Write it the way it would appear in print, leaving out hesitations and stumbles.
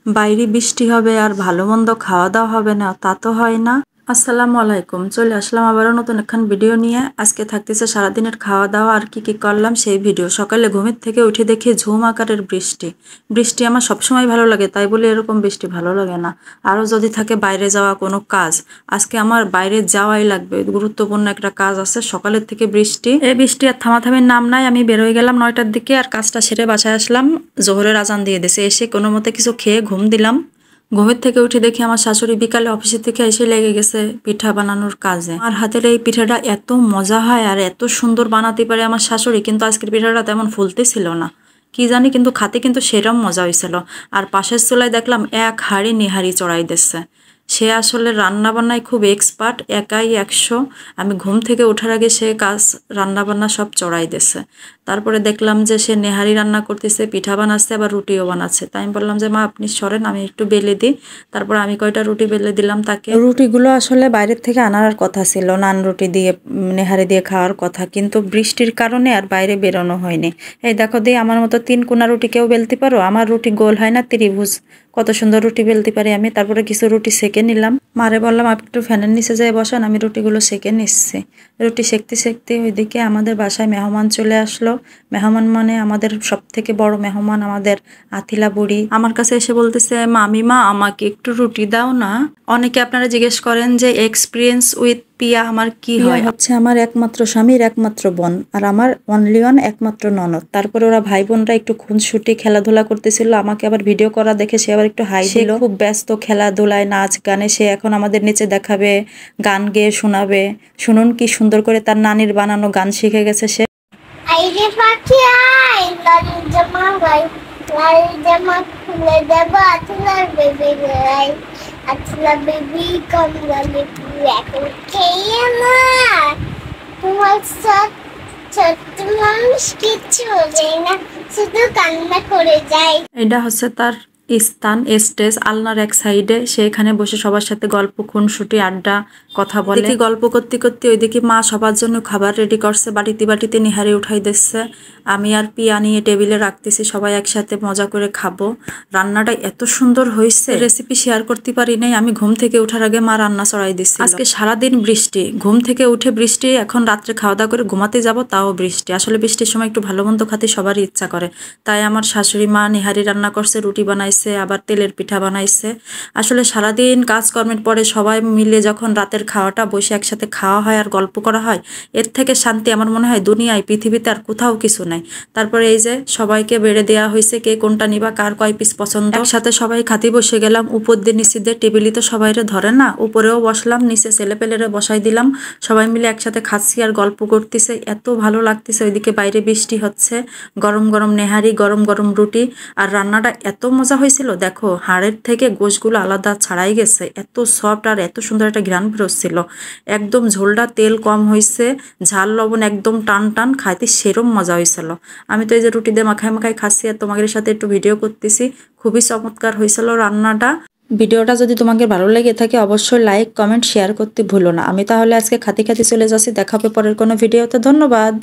বাইরে বৃষ্টি হবে আর ভালো মন্দ খাওয়া দাওয়া হবে না তা তো হয় না। আসসালামু আলাইকুম, চলে আসলাম আবারও নতুন একখান ভিডিও নিয়ে। আজকে থাকতেছে সারাদিনের খাওয়া দাওয়া আর কি কি করলাম সেই ভিডিও। সকালে ঘুমের থেকে উঠে দেখি ঝুম আকারের বৃষ্টি। বৃষ্টি আমার সবসময় ভালো লাগে, তাই বলে এরকম বৃষ্টি ভালো লাগে না। আরও যদি থাকে বাইরে যাওয়া কোনো কাজ, আজকে আমার বাইরে যাওয়াই লাগবে, গুরুত্বপূর্ণ একটা কাজ আছে। সকালের থেকে বৃষ্টি, এই বৃষ্টি আর থামাথামির নাম নাই। আমি বেরোয় গেলাম 9টার দিকে, আর কাজটা সেরে বাসায় আসলাম। জোহরের আজান দিয়ে দিছে, এসে কোনো মতে কিছু খেয়ে ঘুম দিলাম। ঘুমের থেকে উঠে দেখি আমার শাশুড়ি বিকালে অফিসের থেকে এসে লেগে গেছে পিঠা বানানোর কাজে। আমার হাতের এই পিঠাটা এত মজা হয় আর এত সুন্দর বানাতে পারে আমার শাশুড়ি, কিন্তু আজকের পিঠাটা তেমন ফুলতেছিল না কি জানি, কিন্তু খাতে কিন্তু সেরম মজা হয়েছিল। আর পাশের চুলায় দেখলাম এক হাঁড়ি নিহারি চড়াই দিচ্ছে। সে আসলে রান্না বান্নায় খুব এক্সপার্ট, একাই 100। আমি ঘুম থেকে ওঠার আগে সে কাজ রান্না বান্না সব চড়াই দিচ্ছে। তারপরে দেখলাম যে সে নেহারি রান্না করতেছে, পিঠা বানাচ্ছে, আবার রুটিও বানাচ্ছে। তাই আমি বললাম যে মা আপনি সরেন, আমি একটু বেলে দিই। তারপর আমি কয়টা রুটি বেলে দিলাম তাকে। রুটিগুলো আসলে বাইরের থেকে আনার কথা ছিল, নান রুটি দিয়ে নেহারি দিয়ে খাওয়ার কথা, কিন্তু বৃষ্টির কারণে আর বাইরে বেরোনো হয়নি। এই দেখো দিয়ে আমার মতো 3 কোনা রুটি কেউ বেলতে পারো? আমার রুটি গোল হয় না, ত্রিভুজ। কত সুন্দর রুটি বেলতে পারি আমি। তারপরে কিছু রুটি সেকে নিলাম, মারে বললাম আপনি একটু ফ্যানের নিচে যেয়ে বসান, আমি রুটিগুলো সেকে নিচ্ছি। রুটি সেকতে সেকতে ওইদিকে আমাদের বাসায় মেহমান চলে আসলো। মেহমান মানে আমাদের সব থেকে বড় মেহমান আমাদের আতিলা বুড়ি আমার কাছে এসে বলতেছে, মামিমা আমাকে একটু রুটি দাও না। অনেকে আপনারা জিজ্ঞেস করেন যে এক্সপিরিয়েন্স উইথ পিয়া আমার কি হয়। হচ্ছে আমার একমাত্র স্বামীর একমাত্র বোন, আর আমার অনলি ওয়ান একমাত্র ননদ। তারপরে ওরা ভাই বোনরা একটু খুনসুটি খেলাধুলা করতেছিল, আমাকে আবার ভিডিও করা দেখে সে আবার একটু হাই দিল। খুব ব্যস্ত খেলাধুলায়, নাচ গানে। সে এখন আমাদের নিচে দেখাবে, গান গেয়ে শোনাবে। শুনুন কি সুন্দর করে তার নানির বানানো গান শিখে গেছে সে। আইরে পাখি আয়, লাল জামা গাই, লাল জামা খুলে দেব আতলার বেবি গাই, আতলার বেবি কমলালে এখন খেয়ে আমার তোমার সাথ ছোট্ট মানুষ কিচ্ছু বোঝে না, শুধু কান্না করে যায়। এটা হচ্ছে তার স্থান, স্টেজ আলনার এক সাইডে। সে এখানে বসে সবার সাথে গল্প, খুনসুটি, আড্ডা, কথা বলে। গল্প করতে করতে ওইদিকে মা সবার জন্য খাবার রেডি করছে, বাটিতে বাটিতে নিহারি উঠাই দিচ্ছে। আমি আর পিয়া নিয়ে টেবিলে রাখতেছি, সবাই একসাথে মজা করে খাবো। রান্নাটা এত সুন্দর হয়েছে, রেসিপি শেয়ার করতে পারি নাই। আমি ঘুম থেকে ওঠার আগে মা রান্না চড়াই দিচ্ছে। আজকে সারাদিন বৃষ্টি, ঘুম থেকে উঠে বৃষ্টি, এখন রাত্রে খাওয়া দাওয়া করে ঘুমাতে যাব তাও বৃষ্টি। আসলে বৃষ্টির সময় একটু ভালো মন্দ খাতে সবারই ইচ্ছা করে, তাই আমার শাশুড়ি মা নিহারি রান্না করছে, রুটি বানাইছে, আবার তেলের পিঠা বানাইছে। আসলে সারাদিন কাজকর্মের পরে সবাই মিলে যখন রাতের খাওয়াটা বসে একসাথে খাওয়া হয় আর গল্প করা হয়, এর থেকে শান্তি আমার মনে হয় দুনিয়ায় পৃথিবীতে আর কোথাও কিছু নাই। তারপরে এই যে সবাইকে বেড়ে দেওয়া হয়েছে, কে কোনটা নিবা, কার কয় পিস পছন্দ। একসাথে সবাই খাতে বসে গেলাম। উপর দিয়ে নিচে দিয়ে টেবিলই তো সবাইরে ধরে না, উপরেও বসলাম, নিচে ছেলে পেলেরে বসাই দিলাম। সবাই মিলে একসাথে খাচ্ছি আর গল্প করতেছে, এত ভালো লাগতেছে। ওইদিকে বাইরে বৃষ্টি হচ্ছে, গরম গরম নেহারি, গরম গরম রুটি। আর রান্নাটা এত মজা হয়েছিল, দেখো হাড়ের থেকে গোশগুলো আলাদা ছাড়াই গেছে, এত সফট আর এত সুন্দর একটা ঘ্রাণ বেরোচ্ছিল। একদম ঝোলটা তেল কম হয়েছে, ঝাল লবণ একদম টান টান, খাইতে সেরম মজা হয়েছিল। আমি তো এই যে রুটি দিয়ে মাখাই মাখাই খাচ্ছি আর তোমাদের সাথে একটু ভিডিও করতেছি। খুবই চমৎকার হয়েছিল রান্নাটা। ভিডিওটা যদি তোমাকে ভালো লেগে থাকে অবশ্যই লাইক, কমেন্ট, শেয়ার করতে ভুলো না। আমি তাহলে আজকে খাতে খাতে চলে যাচ্ছি, দেখা হবে পরের কোনো ভিডিওতে। ধন্যবাদ।